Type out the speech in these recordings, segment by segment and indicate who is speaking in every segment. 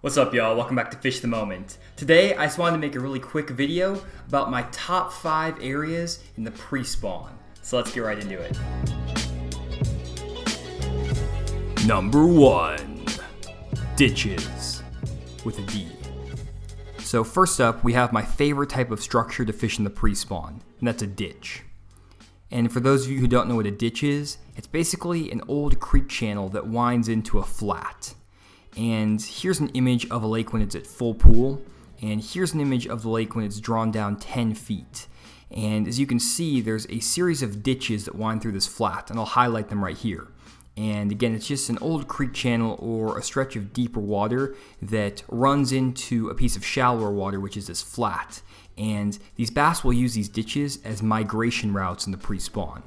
Speaker 1: What's up, y'all? Welcome back to Fish the Moment. Today, I just wanted to make a really quick video about my top 5 areas in the pre-spawn. So let's get right into it. Number 1. Ditches. With a D. So first up, we have my favorite type of structure to fish in the pre-spawn, and that's a ditch. And for those of you who don't know what a ditch is, it's basically an old creek channel that winds into a flat. And here's an image of a lake when it's at full pool, and here's an image of the lake when it's drawn down 10 feet. And as you can see, there's a series of ditches that wind through this flat, and I'll highlight them right here. And again, it's just an old creek channel or a stretch of deeper water that runs into a piece of shallower water, which is this flat. And these bass will use these ditches as migration routes in the pre-spawn.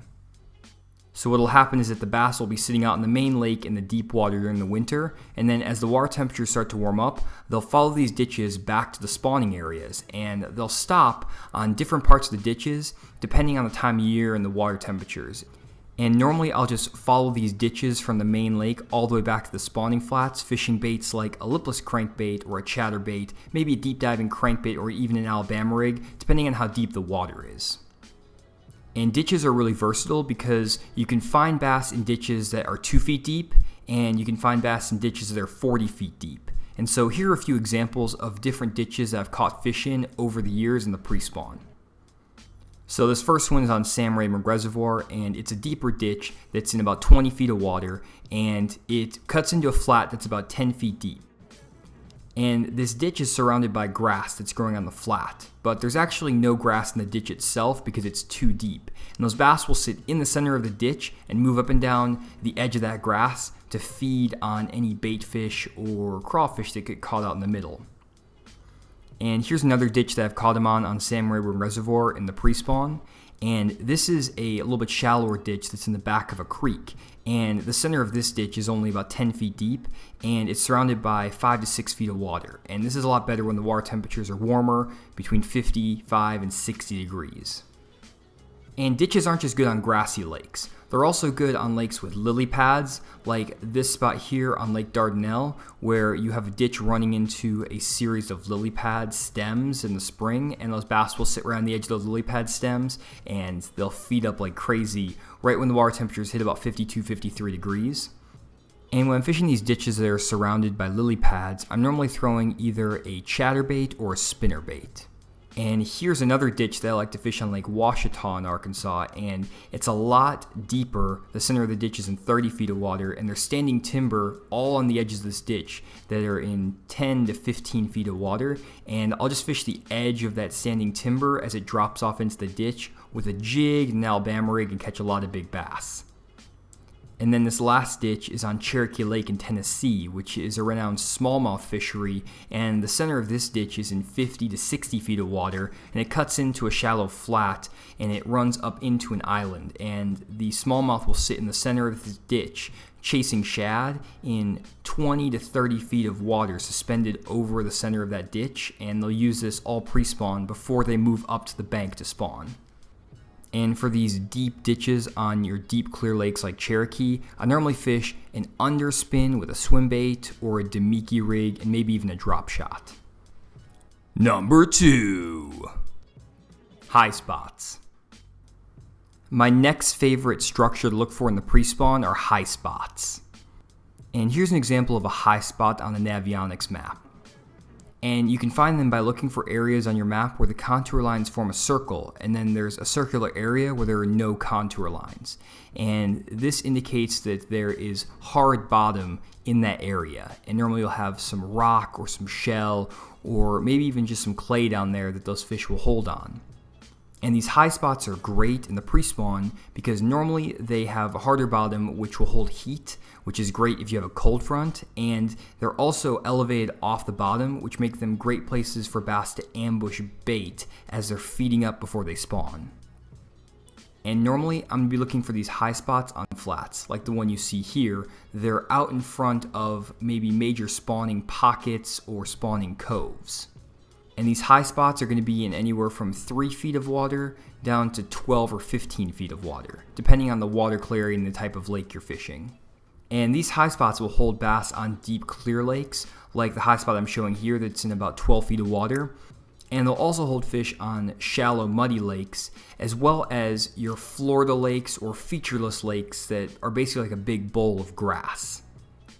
Speaker 1: So what will happen is that the bass will be sitting out in the main lake in the deep water during the winter, and then as the water temperatures start to warm up, they'll follow these ditches back to the spawning areas, and they'll stop on different parts of the ditches depending on the time of year and the water temperatures. And normally I'll just follow these ditches from the main lake all the way back to the spawning flats, fishing baits like a lipless crankbait or a chatterbait, maybe a deep diving crankbait or even an Alabama rig, depending on how deep the water is. And ditches are really versatile because you can find bass in ditches that are 2 feet deep, and you can find bass in ditches that are 40 feet deep. And so here are a few examples of different ditches that I've caught fish in over the years in the pre-spawn. So this first one is on Sam Raymond Reservoir, and it's a deeper ditch that's in about 20 feet of water, and it cuts into a flat that's about 10 feet deep. And this ditch is surrounded by grass that's growing on the flat, but there's actually no grass in the ditch itself because it's too deep. And those bass will sit in the center of the ditch and move up and down the edge of that grass to feed on any bait fish or crawfish that get caught out in the middle. And here's another ditch that I've caught them on Sam Raymond Reservoir in the pre-spawn. And this is a little bit shallower ditch that's in the back of a creek. And the center of this ditch is only about 10 feet deep, and it's surrounded by 5 to 6 feet of water. And this is a lot better when the water temperatures are warmer, between 55 and 60 degrees. And ditches aren't just good on grassy lakes. They're also good on lakes with lily pads, like this spot here on Lake Dardanelle, where you have a ditch running into a series of lily pad stems in the spring, and those bass will sit around the edge of those lily pad stems, and they'll feed up like crazy right when the water temperatures hit about 52, 53 degrees. And when I'm fishing these ditches that are surrounded by lily pads, I'm normally throwing either a chatterbait or a spinnerbait. And here's another ditch that I like to fish on Lake Washita in Arkansas, and it's a lot deeper. The center of the ditch is in 30 feet of water, and there's standing timber all on the edges of this ditch that are in 10 to 15 feet of water, and I'll just fish the edge of that standing timber as it drops off into the ditch with a jig and an Alabama rig and catch a lot of big bass. And then this last ditch is on Cherokee Lake in Tennessee, which is a renowned smallmouth fishery, and the center of this ditch is in 50 to 60 feet of water, and it cuts into a shallow flat, and it runs up into an island, and the smallmouth will sit in the center of this ditch, chasing shad in 20 to 30 feet of water suspended over the center of that ditch, and they'll use this all pre-spawn before they move up to the bank to spawn. And for these deep ditches on your deep clear lakes like Cherokee, I normally fish an underspin with a swim bait or a Demiki rig and maybe even a drop shot. Number 2. High spots. My next favorite structure to look for in the pre-spawn are high spots. And here's an example of a high spot on the Navionics map. And you can find them by looking for areas on your map where the contour lines form a circle, and then there's a circular area where there are no contour lines. And this indicates that there is hard bottom in that area. And normally you'll have some rock or some shell or maybe even just some clay down there that those fish will hold on. And these high spots are great in the pre-spawn because normally they have a harder bottom which will hold heat, which is great if you have a cold front, and they're also elevated off the bottom, which make them great places for bass to ambush bait as they're feeding up before they spawn. And normally I'm going to be looking for these high spots on flats, like the one you see here. They're out in front of maybe major spawning pockets or spawning coves. And these high spots are going to be in anywhere from 3 feet of water down to 12 or 15 feet of water, depending on the water clarity and the type of lake you're fishing. And these high spots will hold bass on deep clear lakes, like the high spot I'm showing here that's in about 12 feet of water. And they'll also hold fish on shallow muddy lakes, as well as your Florida lakes or featureless lakes that are basically like a big bowl of grass.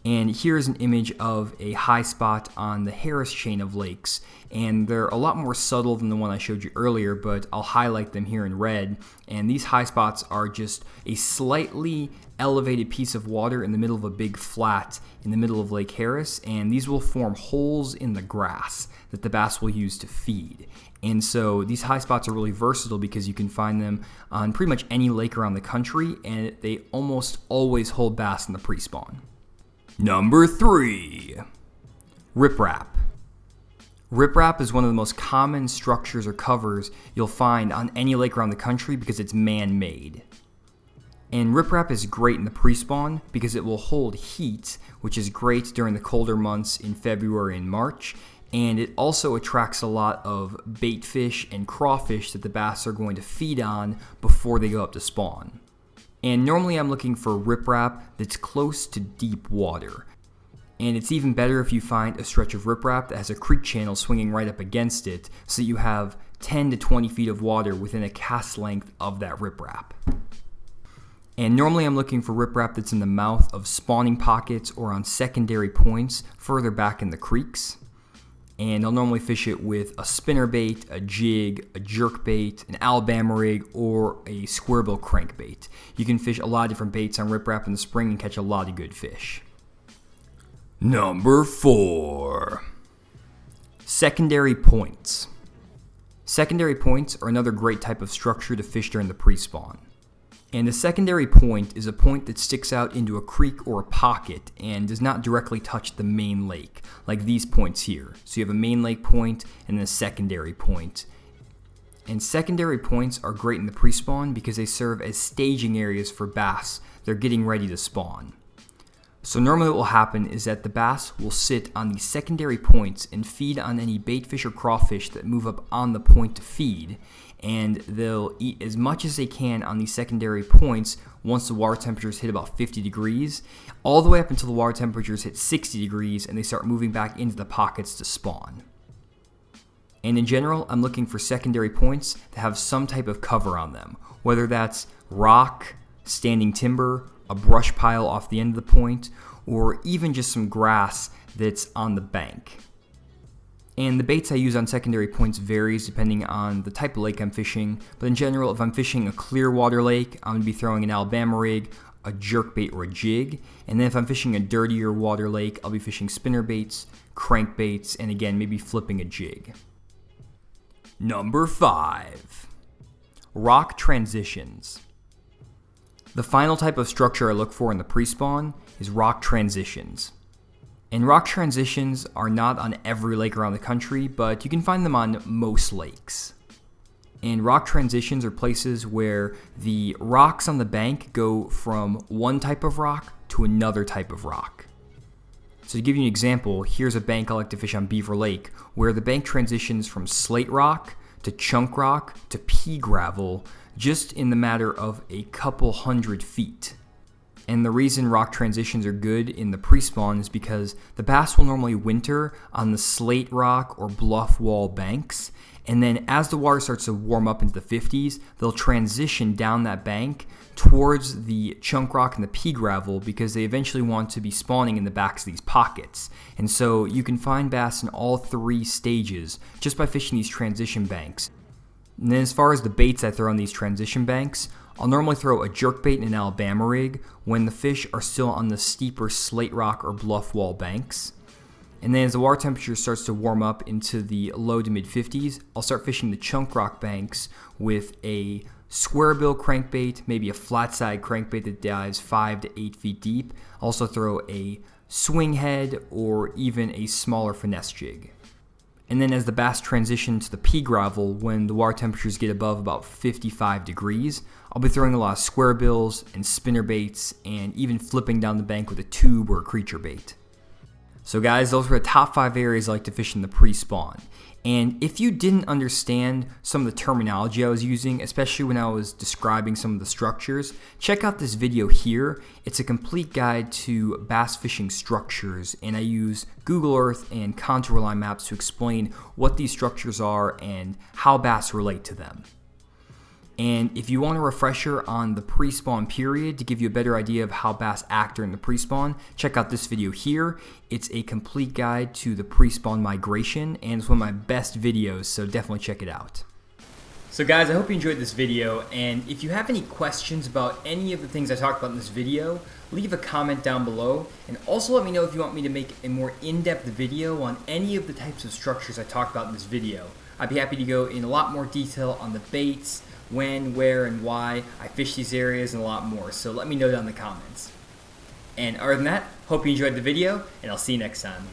Speaker 1: And here's an image of a high spot on the Harris chain of lakes, and they're a lot more subtle than the one I showed you earlier, but I'll highlight them here in red. And these high spots are just a slightly elevated piece of water in the middle of a big flat in the middle of Lake Harris, and these will form holes in the grass that the bass will use to feed. And so these high spots are really versatile because you can find them on pretty much any lake around the country, and they almost always hold bass in the pre-spawn. Number 3, riprap. Riprap is one of the most common structures or covers you'll find on any lake around the country because it's man-made. And riprap is great in the pre-spawn because it will hold heat, which is great during the colder months in February and March, and it also attracts a lot of bait fish and crawfish that the bass are going to feed on before they go up to spawn. And normally I'm looking for riprap that's close to deep water. And it's even better if you find a stretch of riprap that has a creek channel swinging right up against it, so that you have 10 to 20 feet of water within a cast length of that riprap. And normally I'm looking for riprap that's in the mouth of spawning pockets or on secondary points further back in the creeks. And I'll normally fish it with a spinnerbait, a jig, a jerkbait, an Alabama rig, or a squarebill crankbait. You can fish a lot of different baits on riprap in the spring and catch a lot of good fish. Number 4, secondary points. Secondary points are another great type of structure to fish during the pre-spawn. And a secondary point is a point that sticks out into a creek or a pocket and does not directly touch the main lake, like these points here. So you have a main lake point and then a secondary point. And secondary points are great in the pre-spawn because they serve as staging areas for bass. They're getting ready to spawn. So normally what will happen is that the bass will sit on these secondary points and feed on any baitfish or crawfish that move up on the point to feed, and they'll eat as much as they can on these secondary points once the water temperatures hit about 50 degrees, all the way up until the water temperatures hit 60 degrees and they start moving back into the pockets to spawn. And in general, I'm looking for secondary points that have some type of cover on them, whether that's rock, standing timber, a brush pile off the end of the point, or even just some grass that's on the bank. And the baits I use on secondary points varies depending on the type of lake I'm fishing, but in general, if I'm fishing a clear water lake, I'm going to be throwing an Alabama rig, a jerkbait, or a jig. And then if I'm fishing a dirtier water lake, I'll be fishing spinnerbaits, crankbaits, and again, maybe flipping a jig. Number 5, rock transitions. The final type of structure I look for in the pre-spawn is rock transitions. And rock transitions are not on every lake around the country, but you can find them on most lakes. And rock transitions are places where the rocks on the bank go from one type of rock to another type of rock. So to give you an example, here's a bank I like to fish on Beaver Lake, where the bank transitions from slate rock to chunk rock to pea gravel just in the matter of a couple hundred feet. And the reason rock transitions are good in the pre-spawn is because the bass will normally winter on the slate rock or bluff wall banks, and then as the water starts to warm up into the 50s, they'll transition down that bank towards the chunk rock and the pea gravel because they eventually want to be spawning in the backs of these pockets. And so you can find bass in all 3 stages just by fishing these transition banks. And then as far as the baits I throw on these transition banks, I'll normally throw a jerkbait and an Alabama rig when the fish are still on the steeper slate rock or bluff wall banks. And then as the water temperature starts to warm up into the low to mid 50s, I'll start fishing the chunk rock banks with a squarebill crankbait, maybe a flat side crankbait that dives 5 to 8 feet deep. I'll also throw a swing head or even a smaller finesse jig. And then as the bass transition to the pea gravel, when the water temperatures get above about 55 degrees, I'll be throwing a lot of square bills and spinner baits and even flipping down the bank with a tube or a creature bait. So guys, those were the top 5 areas I like to fish in the pre-spawn. And if you didn't understand some of the terminology I was using, especially when I was describing some of the structures, check out this video here. It's a complete guide to bass fishing structures, and I use Google Earth and contour line maps to explain what these structures are and how bass relate to them. And if you want a refresher on the pre-spawn period to give you a better idea of how bass act during the pre-spawn, check out this video here. It's a complete guide to the pre-spawn migration, and it's one of my best videos, so definitely check it out. So guys, I hope you enjoyed this video, and if you have any questions about any of the things I talked about in this video, leave a comment down below, and also let me know if you want me to make a more in-depth video on any of the types of structures I talked about in this video. I'd be happy to go in a lot more detail on the baits, when, where, and why I fish these areas, and a lot more, so let me know down in the comments. And other than that, hope you enjoyed the video, and I'll see you next time.